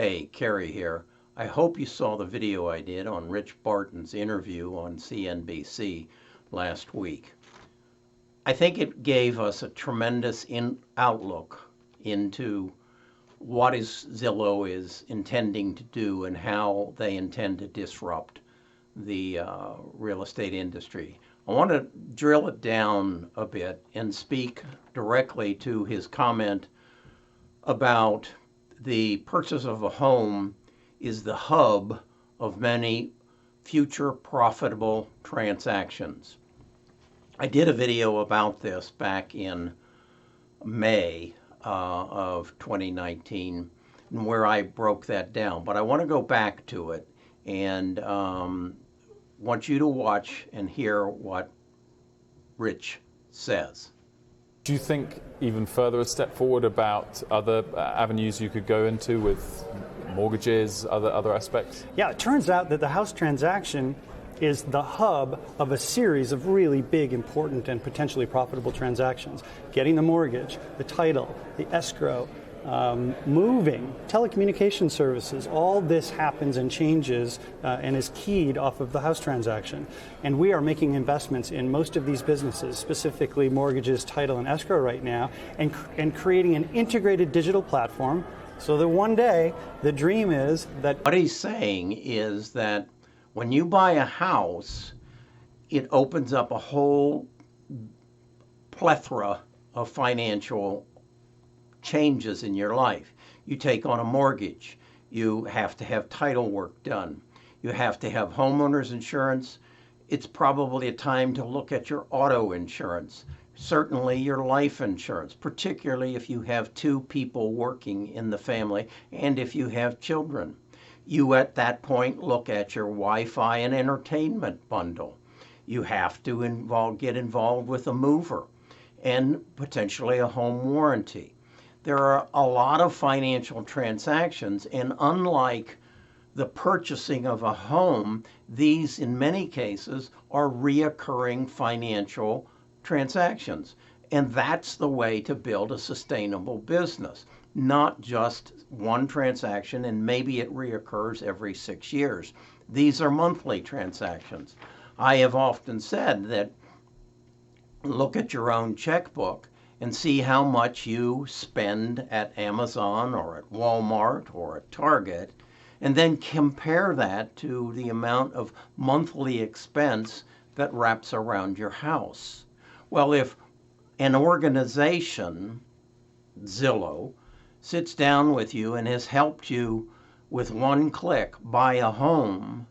Hey, Kerry here. I hope you saw the video I did on Rich Barton's interview on CNBC last week. I think it gave us a tremendous outlook into what Zillow is intending to do and how they intend to disrupt the real estate industry. I want to drill it down a bit and speak directly to his comment about the purchase of a home is the hub of many future profitable transactions. I did a video about this back in May of 2019 where I broke that down, but I want to go back to it and want you to watch and hear what Rich says. Do you think even further a step forward about other avenues you could go into with mortgages, other aspects? Yeah, it turns out that the house transaction is the hub of a series of really big, important, and potentially profitable transactions. Getting the mortgage, the title, the escrow, moving, telecommunication services, all this happens and changes and is keyed off of the house transaction. And we are making investments in most of these businesses, specifically mortgages, title, and escrow right now, and creating an integrated digital platform so that one day the dream is that... What he's saying is that when you buy a house, it opens up a whole plethora of financial changes in your life. You take on a mortgage. You have to have title work done. You have to have homeowners insurance. It's probably a time to look at your auto insurance. Certainly your life insurance, particularly if you have two people working in the family and if you have children. You at that point look at your Wi-Fi and entertainment bundle. You have to get involved with a mover and potentially a home warranty. There are a lot of financial transactions, and unlike the purchasing of a home, these in many cases are reoccurring financial transactions. And that's the way to build a sustainable business, not just one transaction and maybe it reoccurs every 6 years. These are monthly transactions. I have often said that look at your own checkbook and see how much you spend at Amazon or at Walmart or at Target, and then compare that to the amount of monthly expense that wraps around your house. Well, if an organization, Zillow, sits down with you and has helped you with one click buy a home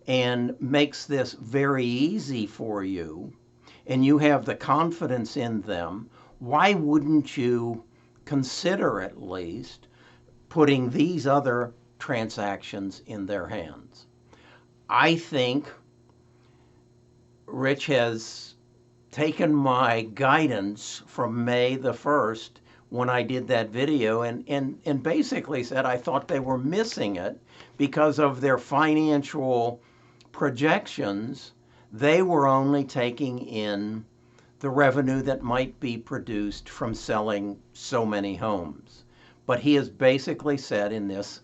and makes this very easy for you, and you have the confidence in them, why wouldn't you consider at least putting these other transactions in their hands? I think Rich has taken my guidance from May the 1st when I did that video and basically said I thought they were missing it because of their financial projections. They were only taking in the revenue that might be produced from selling so many homes. But he has basically said in this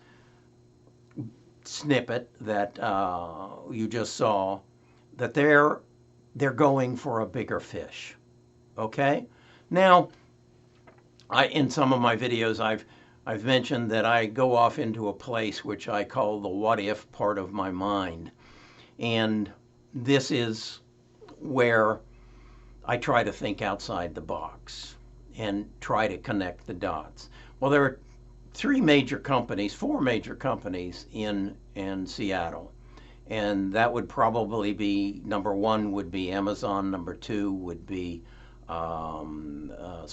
snippet that you just saw that they're going for a bigger fish. Okay? Now, in some of my videos, I've mentioned that I go off into a place which I call the what if part of my mind. And this is where I try to think outside the box and try to connect the dots. Well, there are four major companies in Seattle. And that would probably be, number one would be Amazon, number two would be Starbucks,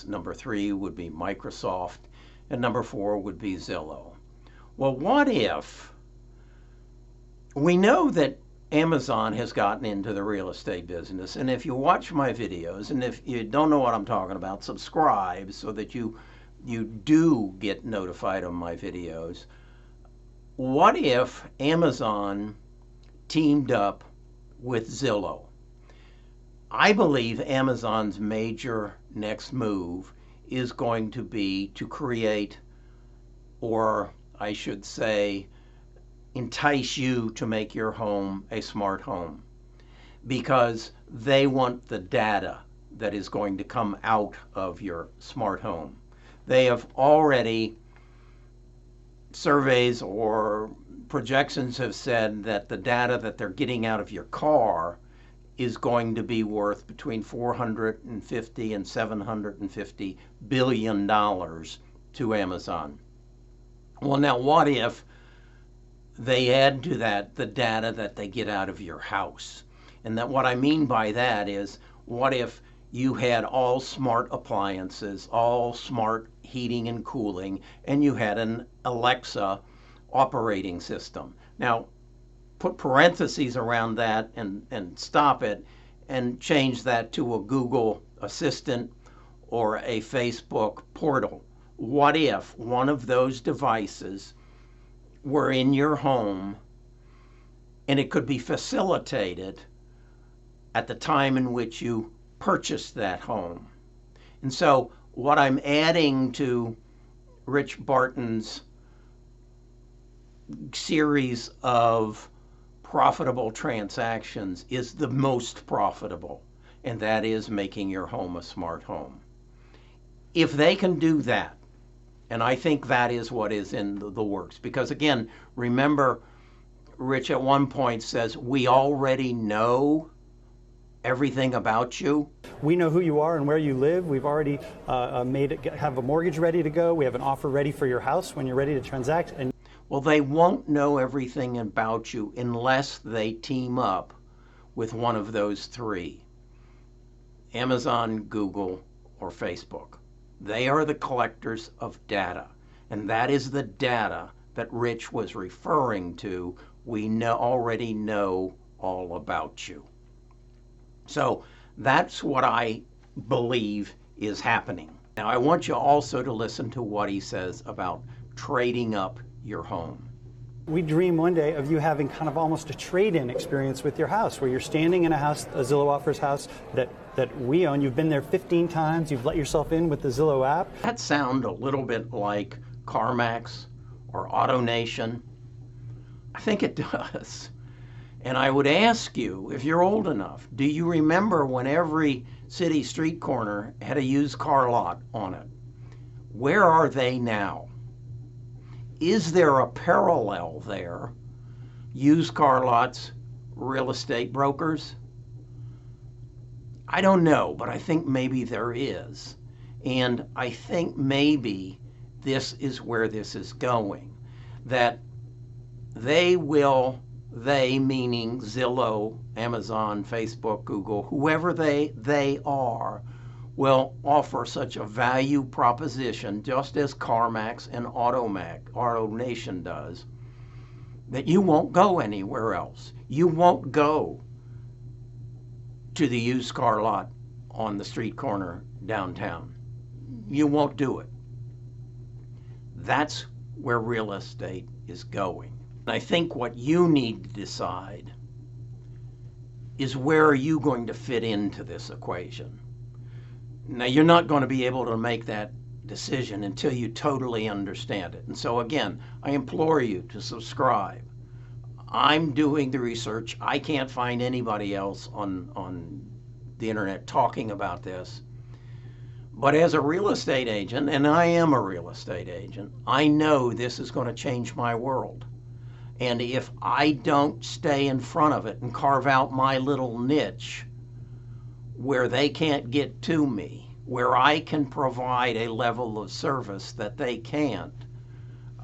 number three would be Microsoft, and number four would be Zillow. Well, what if we know that Amazon has gotten into the real estate business, and if you watch my videos, and if you don't know what I'm talking about, subscribe so that you do get notified of my videos. What if Amazon teamed up with Zillow? I believe Amazon's major next move is going to be to create or I should say, entice you to make your home a smart home, because they want the data that is going to come out of your smart home. They have already, surveys or projections have said that the data that they're getting out of your car is going to be worth between $450 and $750 billion to Amazon. Well, now what if they add to that the data that they get out of your house? And that what I mean by that is, what if you had all smart appliances, all smart heating and cooling, and you had an Alexa operating system? Now, put parentheses around that and stop it and change that to a Google Assistant or a Facebook portal. What if one of those devices were in your home and it could be facilitated at the time in which you purchased that home? And so what I'm adding to Rich Barton's series of profitable transactions is the most profitable, and that is making your home a smart home. If they can do that, and I think that is what is in the works, because again, remember, Rich at one point says, we already know everything about you. We know who you are and where you live. We've already have a mortgage ready to go. We have an offer ready for your house when you're ready to transact. And well, they won't know everything about you unless they team up with one of those three: Amazon, Google, or Facebook. They are the collectors of data, and that is the data that Rich was referring to. We already know all about you. So that's what I believe is happening. Now, I want you also to listen to what he says about trading up your home. we dream one day of you having kind of almost a trade-in experience with your house, where you're standing in a house, a Zillow Offers house that we own. You've been there 15 times. You've let yourself in with the Zillow app. That sound a little bit like CarMax or AutoNation? I think it does. And I would ask you, if you're old enough, do you remember when every city street corner had a used car lot on it? Where are they now? Is there a parallel there? Used car lots, real estate brokers? I don't know, but I think maybe there is. And I think maybe this is where this is going. That they meaning Zillow, Amazon, Facebook, Google, whoever they are, will offer such a value proposition, just as CarMax and AutoNation does, that you won't go anywhere else. You won't go to the used car lot on the street corner downtown. You won't do it. That's where real estate is going. I think what you need to decide is, where are you going to fit into this equation? Now, you're not going to be able to make that decision until you totally understand it. And so again, I implore you to subscribe. I'm doing the research. I can't find anybody else on the internet talking about this. But as a real estate agent, and I am a real estate agent, I know this is going to change my world. And if I don't stay in front of it and carve out my little niche where they can't get to me, where I can provide a level of service that they can't,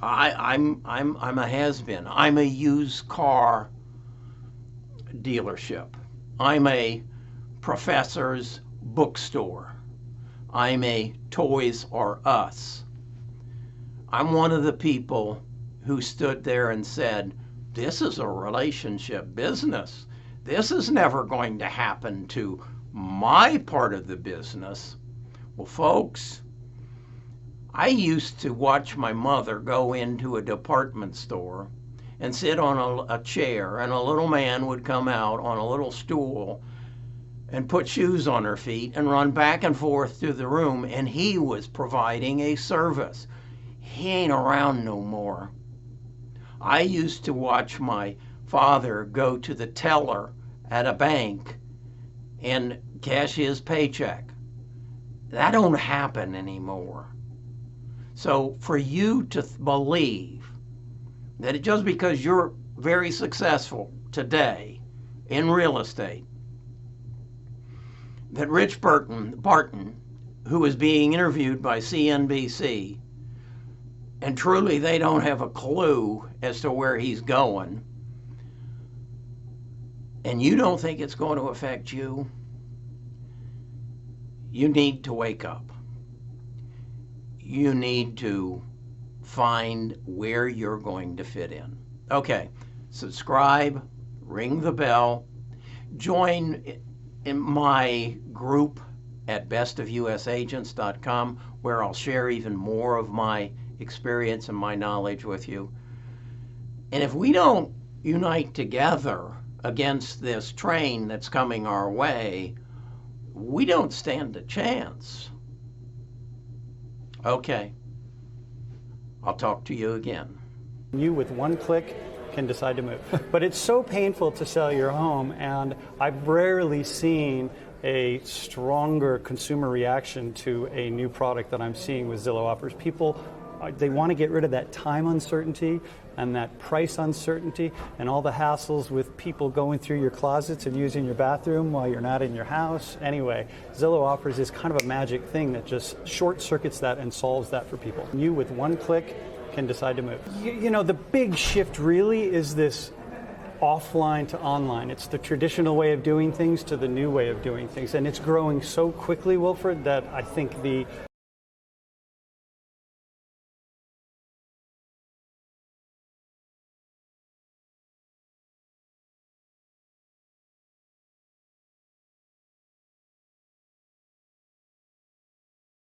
I'm a has-been. I'm a used car dealership. I'm a professor's bookstore. I'm a Toys R Us. I'm one of the people who stood there and said, this is a relationship business. This is never going to happen to my part of the business. Well, folks, I used to watch my mother go into a department store and sit on a chair, and a little man would come out on a little stool and put shoes on her feet and run back and forth through the room, and he was providing a service. He ain't around no more. I used to watch my father go to the teller at a bank and cash his paycheck. That don't happen anymore. So for you to believe that just because you're very successful today in real estate, that Rich Barton, who is being interviewed by CNBC, and truly they don't have a clue as to where he's going, and you don't think it's going to affect you, you need to wake up. You need to find where you're going to fit in. Okay, subscribe, ring the bell, join in my group at bestofusagents.com, where I'll share even more of my experience and my knowledge with you. And if we don't unite together against this train that's coming our way, we don't stand a chance. Okay, I'll talk to you again. You, with one click, can decide to move. But it's so painful to sell your home, and I've rarely seen a stronger consumer reaction to a new product that I'm seeing with Zillow Offers. People, they want to get rid of that time uncertainty and that price uncertainty and all the hassles with people going through your closets and using your bathroom while you're not in your house. Anyway, Zillow Offers is kind of a magic thing that just short circuits that and solves that for people. You, with one click, can decide to move. You know, the big shift really is this offline to online. It's the traditional way of doing things to the new way of doing things. And it's growing so quickly, Wilfred, that I think the